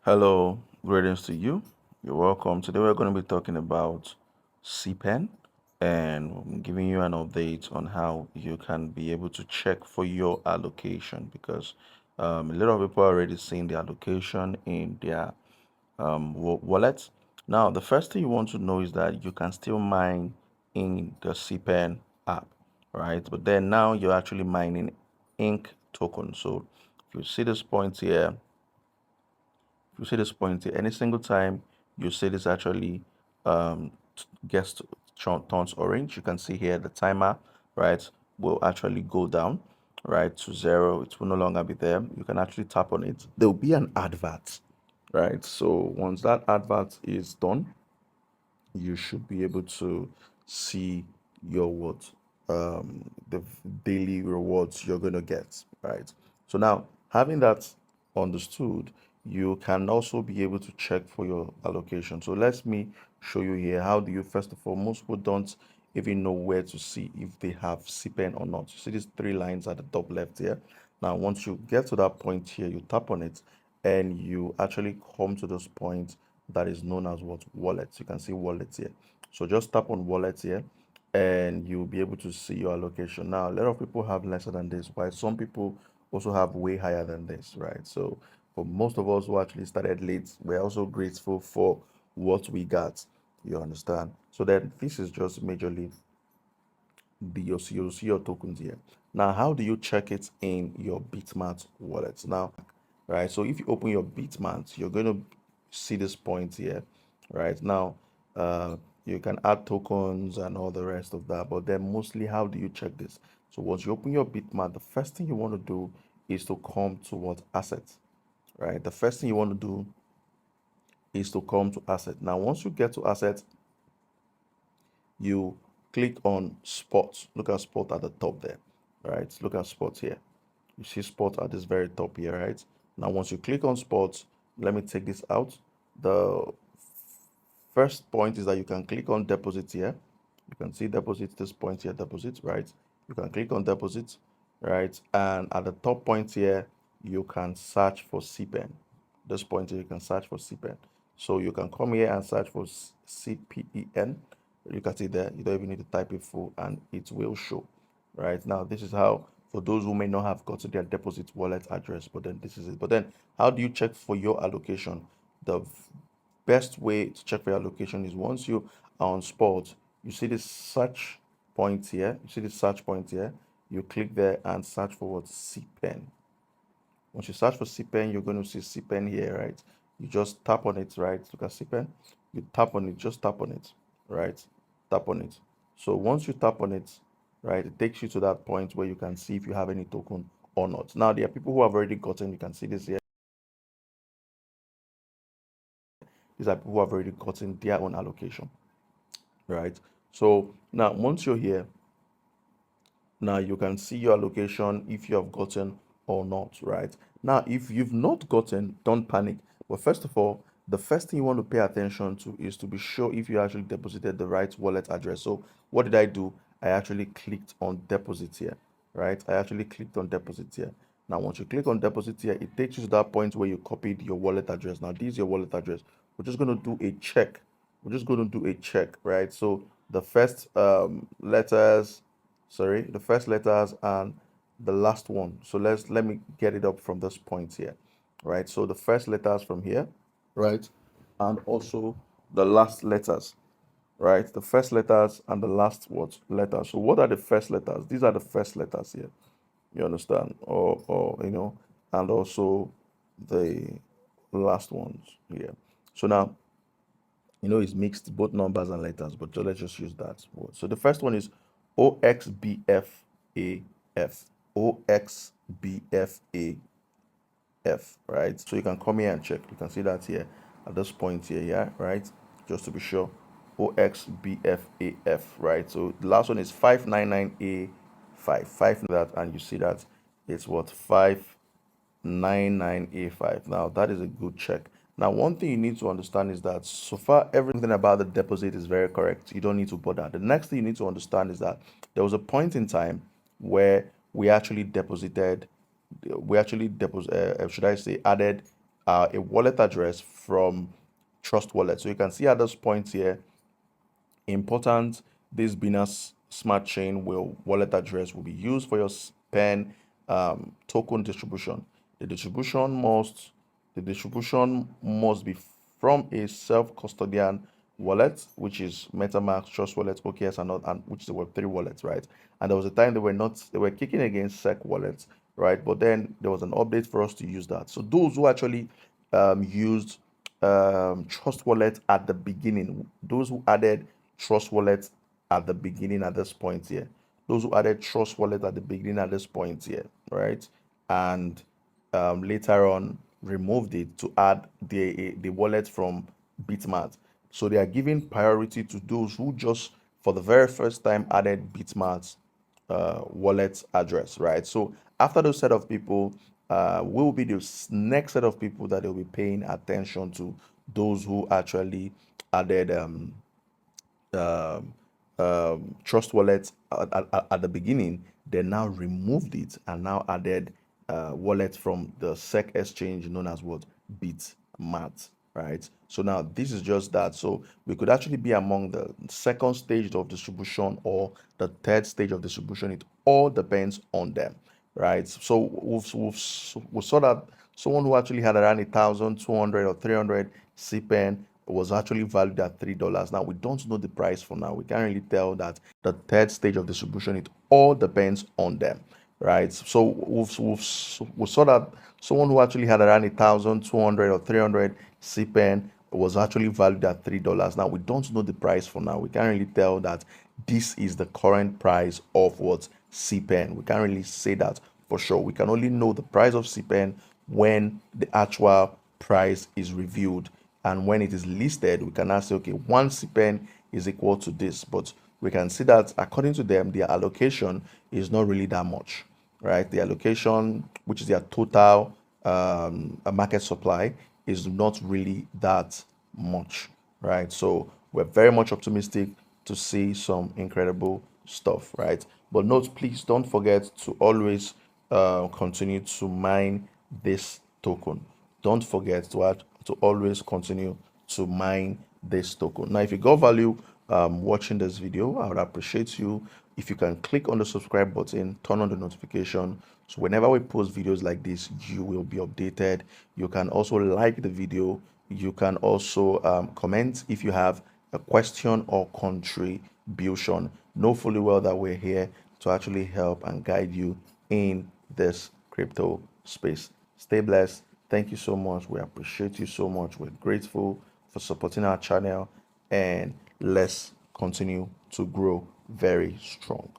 Hello, greetings to you. You're welcome. Today we're going to be talking about CPen and I'm giving you an update on how you can be able to check for your allocation because a lot of people are already seeing the allocation in their wallets. Now, the first thing you want to know is that you can still mine in the CPen app, right? But then now you're actually mining ink token. So if you see this point here, you see this point here, any single time you see this actually gets to turns orange, you can see here the timer, right, will actually go down, right, to 0. It will no longer be there. You can actually tap on it. There will be an advert, right? So once that advert is done, you should be able to see your what the daily rewards you're going to get, right? So now, having that understood, you can also be able to check for your allocation. So let me show you here. How do you, first of all, most people don't even know where to see if they have CPen or not. You see these three lines at the top left here. Now once you get to that point here, you tap on it and you actually come to this point that is known as what, wallets. You can see wallets here. So just tap on wallets here and you'll be able to see your allocation. Now a lot of people have lesser than this, while some people also have way higher than this, right? So for most of us who actually started late, we're also grateful for what we got. You understand? So then this is just majorly you'll see your tokens here. Now, how do you check it in your Bitmart wallet? Now, right, so if you open your Bitmart, you're going to see this point here, right? Now, you can add tokens and all the rest of that, but then mostly, how do you check this? So once you open your Bitmart, the first thing you want to do is to come to what, assets, right? The first thing you want to do is to come to asset. Now, once you get to asset, you click on sports. Look at sport at the top there, right? Look at sports here. You see sport at this very top here, right? Now, once you click on sports, let me take this out. The first point is that you can click on deposit here. You can see deposit, this point here, deposit, right? You can click on deposit, right? And at the top point here, you can search for CPen. This point here, you can search for CPen. So you can come here and search for CPen. You can see there, you don't even need to type it full and it will show, right? Now, this is how, for those who may not have gotten their deposit wallet address, but then this is it. But then how do you check for your allocation? The best way to check for your allocation is once you are on spot, you see this search point here, you click there and search for what, CPen. Once you search for CPen, you're going to see CPen here, right? You just tap on it, right? Look at CPen. You tap on it, just tap on it, right? Tap on it. So once you tap on it, right, it takes you to that point where you can see if you have any token or not. Now, there are people who have already gotten, you can see this here. These are people who have already gotten their own allocation, right? So now, once you're here, now you can see your allocation if you have gotten or not, right? Now, if you've not gotten, don't panic. But first of all, the first thing you want to pay attention to is to be sure if you actually deposited the right wallet address. So what did I do? I actually clicked on deposit here, right? I actually clicked on deposit here. Now, once you click on deposit here, it takes you to that point where you copied your wallet address. Now, this is your wallet address. We're just going to do a check. We're just going to do a check, right? So the first letters, sorry, the first letters and the last one. So let me get it up from this point here, right? So the first letters from here, right, and also the last letters, right? The first letters and the last what letters. So what are the first letters? These are the first letters here. You understand? Or you know, and also the last ones here. So now, you know, it's mixed both numbers and letters, but let's just use that word. So the first one is OXBFAF. OXBFAF, right? So you can come here and check. You can see that here at this point here, yeah, right? Just to be sure. OXBFAF, right? So the last one is 599A5. 5 that, and you see that it's what, 599A5. Now that is a good check. Now, one thing you need to understand is that so far everything about the deposit is very correct. You don't need to bother. The next thing you need to understand is that there was a point in time where we actually deposited, should I say, added a wallet address from Trust Wallet. So you can see at this point here, important, this Binance Smart Chain wallet address will be used for your pen token distribution. The distribution must be from a self-custodian wallet, which is MetaMask, Trust Wallet, OKS, and which is the Web3 wallet, right? And there was a time they were kicking against SEC wallets, right? But then there was an update for us to use that. So those who actually used Trust Wallet at the beginning, those who added Trust Wallet at the beginning at this point here, those who added Trust Wallet at the beginning at this point here, right? And later on removed it to add the wallet from Bitmart. So they are giving priority to those who just for the very first time added Bitmart's wallet address, right? So after those set of people, will be the next set of people that they'll be paying attention to, those who actually added um, Trust Wallet at the beginning. They now removed it and now added wallet from the SEC exchange known as what? Bitmart, right? So now this is just that. So we could actually be among the second stage of distribution or the third stage of distribution. It all depends on them, right? So we saw that someone who actually had around 1,200 or 300 CPen was actually valued at $3. Now we don't know the price for now. We can't really tell that. The third stage of distribution, it all depends on them, right? So we saw that someone who actually had around 1,200 or 300 CPen was actually valued at $3. Now we don't know the price for now. We can't really tell that this is the current price of what CPen. We can't really say that for sure. We can only know the price of CPen when the actual price is revealed, and when it is listed we can now say, okay, one CPen is equal to this. But we can see that according to them, their allocation is not really that much, right? The allocation, which is their total market supply, is not really that much, right? So we're very much optimistic to see some incredible stuff, right? But note, please don't forget to always continue to mine this token. Don't forget to always continue to mine this token. Now, if you got value watching this video, I would appreciate you if you can click on the subscribe button, turn on the notification, so whenever we post videos like this, you will be updated. You can also like the video. You can also comment if you have a question or contribution. Know fully well that we're here to actually help and guide you in this crypto space. Stay blessed. Thank you so much. We appreciate you so much. We're grateful for supporting our channel, and let's continue to grow very strong.